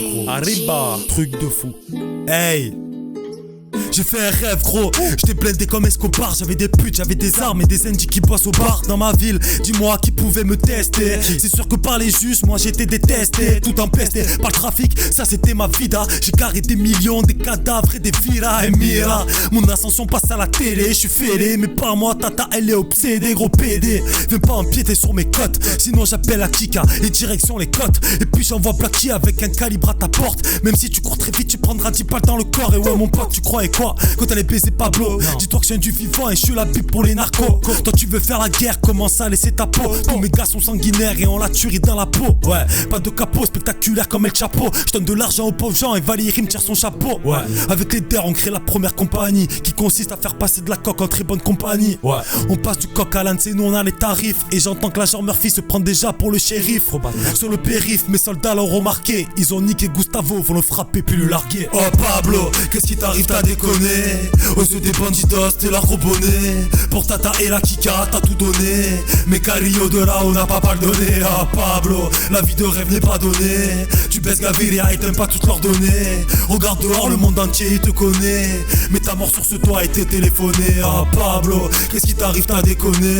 gros. Arriba, truc de fou. Hey, j'ai fait un rêve gros, j'étais blindé comme Escobar. J'avais des putes, j'avais des armes et des NG qui bossent au bar dans ma ville. Dis-moi qui pouvait me tester. C'est sûr que par les juges, moi j'étais détesté. Tout empesté par le trafic, ça c'était ma vida. J'ai carré des millions, des cadavres et des viras. Et mira, mon ascension passe à la télé. Je suis fêlé, mais pas moi, tata elle est obsédée. Gros PD, viens pas empiéter sur mes côtes. Sinon j'appelle la Kika et direction les côtes. Et puis j'envoie Blacky avec un calibre à ta porte. Même si tu cours très vite, tu prendras 10 balles dans le corps. Et ouais mon pote, tu croyais quoi quand t'allais baiser Pablo? Dis-toi que je viens du vivant et je suis la pipe pour les narcos. Toi tu veux faire la guerre, commence à laisser ta peau. Tous mes gars sont sanguinaires et on la tuerie dans la peau. Ouais, pas de capot spectaculaire comme El Chapo. Je donne de l'argent aux pauvres gens et Valérie me tire son chapeau. Ouais, avec les terres on crée la première compagnie qui consiste à faire passer de la coque en très bonne compagnie. Ouais, on passe du coq à l'âne, c'est nous on a les tarifs. Et j'entends que l'agent Murphy se prend déjà pour le shérif. Sur le périph, mes soldats l'ont remarqué. Ils ont niqué Gustavo, vont le frapper puis le larguer. Oh Pablo, qu'est-ce qui t'arrive, t'as déconné? Aux yeux des bandidos, t'es leur gros bonnet. Pour Tata et la Kika, t'as tout donné. Mais Carillo de là, on n'a pas pardonné. Ah Pablo, la vie de rêve n'est pas donnée. Tu baisses Gaviria et t'aimes pas toutes leur donner. Regarde dehors, le monde entier il te connaît. Mais ta mort sur ce toit a été téléphonée. Ah Pablo, qu'est-ce qui t'arrive, t'as déconné?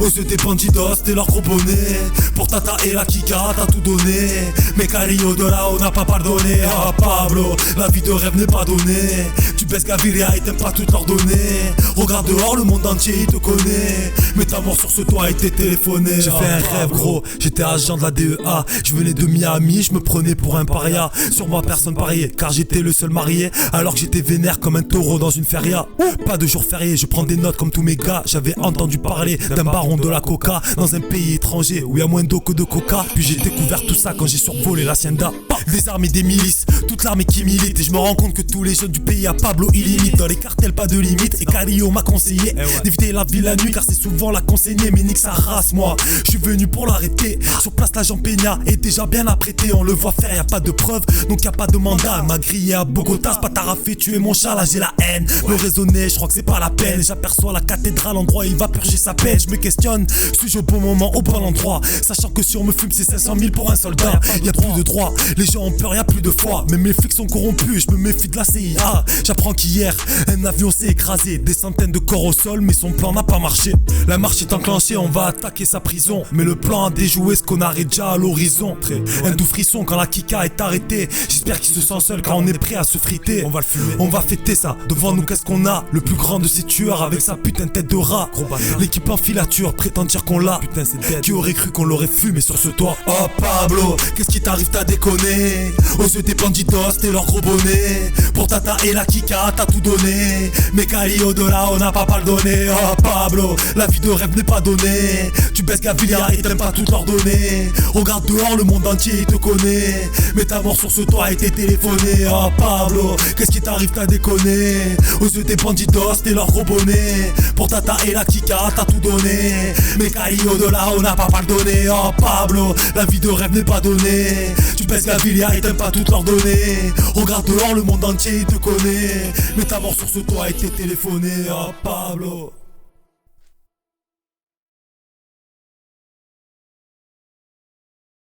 Aux yeux des bandidos, t'es leur gros bonnet. Pour Tata et la Kika, t'as tout donné. Mais Carillo de là, on n'a pas pardonné. Ah Pablo, la vie de rêve n'est pas donnée. Tu baisses Gaviria et t'aimes pas toutes leur donner. Regarde dehors, le monde entier il te connaît. Mais ta mort sur ce toit a été téléphonée. J'ai fait un rêve gros, j'étais agent de la DEA. Je venais de Miami, je me prenais pour un paria. Sur moi personne pariait, car j'étais le seul marié. Alors que j'étais vénère comme un taureau dans une feria. Pas de jour férié, je prends des notes comme tous mes gars. J'avais entendu parler d'un baron de la coca dans un pays étranger où il y a moins d'eau que de coca. Puis j'ai découvert tout ça quand j'ai survolé l'hacienda. Des armes et des milices, toute l'armée qui milite. Et je me rends compte que tous les jeunes du pays à Pablo illimite. Dans les cartels pas de limite. Et Carillo m'a conseillé d'éviter la ville la nuit, car c'est souvent la conseillée. Mais nique sa race moi, je suis venu pour l'arrêter. Sur place l'agent Peña est déjà bien apprêté. On le voit faire, y a pas de preuve, donc y a pas de mandat. M'a grillé à Bogota, c'est pas tarafé, tuer mon chat, là j'ai la haine. Me raisonner, je crois que c'est pas la peine. J'aperçois la cathédrale, endroit il va purger sa peine. Je me questionne, suis-je au bon moment, au bon endroit? Sachant que si on me fume c'est 500 000 pour un soldat. Y a plus de droit, les gens ont peur, y a plus de foi. Mais mes flics sont corrompus, je me méfie de la CIA. J'apprends qu'hier, un avion s'est écrasé. Des centaines de corps au sol, mais son plan n'a pas marché. La marche est enclenchée, on va attaquer sa prison. Mais le plan a déjoué ce qu'on arrive déjà à l'horizon. Un doux frisson quand la Kika est arrêtée. J'espère qu'il se sent seul car on est prêt à se friter. On va le fumer, on va fêter ça. Devant nous qu'est-ce qu'on a? Le plus grand de ces tueurs avec sa putain de tête de rat. L'équipe en filature prétend dire qu'on l'a. Putain c'est dead. Qui aurait cru qu'on l'aurait fumé sur ce toit? Oh Pablo, qu'est-ce qui t'arrive, t'as déconné? Aux yeux des bandidos, t'es leur gros bonnet. Pour Tata et la Kika, t'as tout donné. Mais Carillo de là, on n'a pas pardonné. Oh Pablo, la vie de rêve n'est pas donnée. Tu baisses Gaviria et t'aimes pas toutes leur donner. Regarde dehors, le monde entier il te connaît. Mais ta mort sur ce toit a été téléphonée. Oh Pablo, qu'est-ce qui t'arrive, t'as déconné? Aux yeux des bandidos, t'es leur gros bonnet. Pour Tata et la Kika, t'as tout donné. Mais Carillo de là, on n'a pas pardonné. Oh Pablo, la vie de rêve n'est pas donnée. Tu baisses Gaviria et t'aimes pas toutes leur donner. Regarde dehors, le monde entier il te connaît. Mais ta mort sur ce toit a été téléphonée. Oh Pablo.